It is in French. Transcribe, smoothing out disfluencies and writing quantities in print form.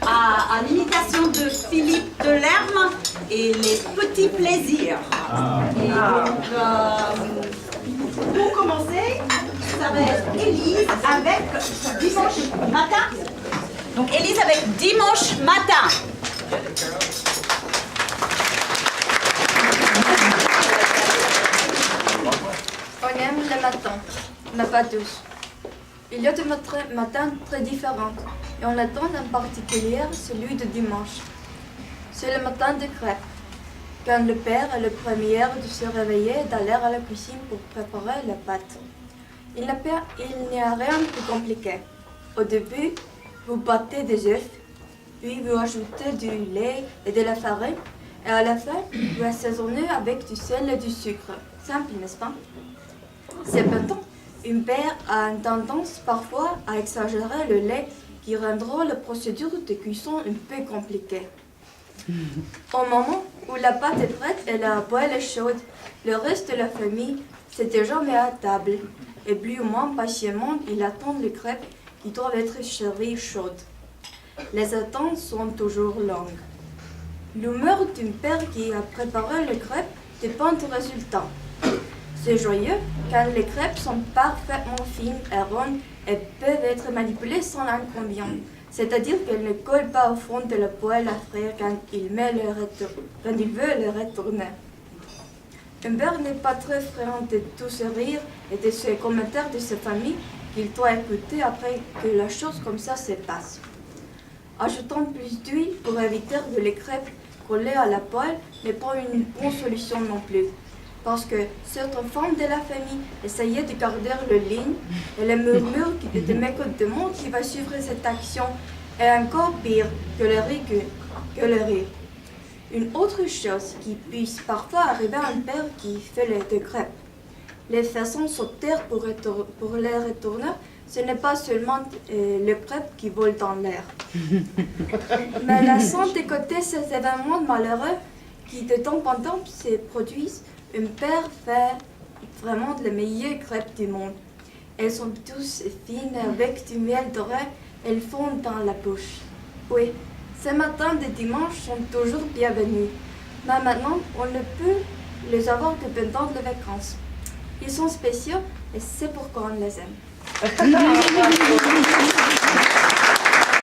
à l'imitation de Philippe Delerme et les petits plaisirs. Et donc, pour commencer, ça va être Élise avec dimanche matin. Donc Élise avec dimanche matin. On aime le matin, mais pas tous. Il y a des matins très différents, et on attend en particulier celui de dimanche. C'est le matin des crêpes, quand le père est le premier de se réveiller et d'aller à la cuisine pour préparer la pâte. Il n'y a rien de plus compliqué. Au début, vous battez des œufs, puis vous ajoutez du lait et de la farine, et à la fin, vous assaisonnez avec du sel et du sucre. Simple, n'est-ce pas? Cependant, une mère a une tendance parfois à exagérer le lait qui rendra la procédure de cuisson un peu compliquée. Au moment où la pâte est prête et la poêle est chaude, le reste de la famille s'est déjà mis à table et plus ou moins patiemment il attend les crêpes qui doivent être servies chaudes. Les attentes sont toujours longues. L'humeur d'une père qui a préparé les crêpes dépend du résultat. C'est joyeux quand les crêpes sont parfaitement fines et rondes et peuvent être manipulées sans inconvénient. C'est-à-dire qu'elles ne collent pas au fond de la poêle à frire quand il veut les retourner. Un père n'est pas très friand de tous ces rires et de ces commentaires de sa famille qu'il doit écouter après que la chose comme ça se passe. Ajoutant plus d'huile pour éviter que les crêpes collées à la poêle n'est pas une bonne solution non plus. Parce que certaines femmes de la famille essayaient de garder le ligne et les murmures de mécontentement qui va suivre cette action est encore pire que le rire. Une autre chose qui puisse parfois arriver à un père qui fait des crêpes. Les façons sauter pour les retourner, ce n'est pas seulement les crêpes qui volent dans l'air. Mais laissant de côté ces événements malheureux qui de temps en temps se produisent, un père fait vraiment les meilleures crêpes du monde. Elles sont douces et fines avec du miel doré, elles fondent dans la bouche. Oui, ces matins de dimanche sont toujours bienvenus. Mais maintenant, on ne peut les avoir que pendant les vacances. Ils sont spéciaux et c'est pourquoi on les aime.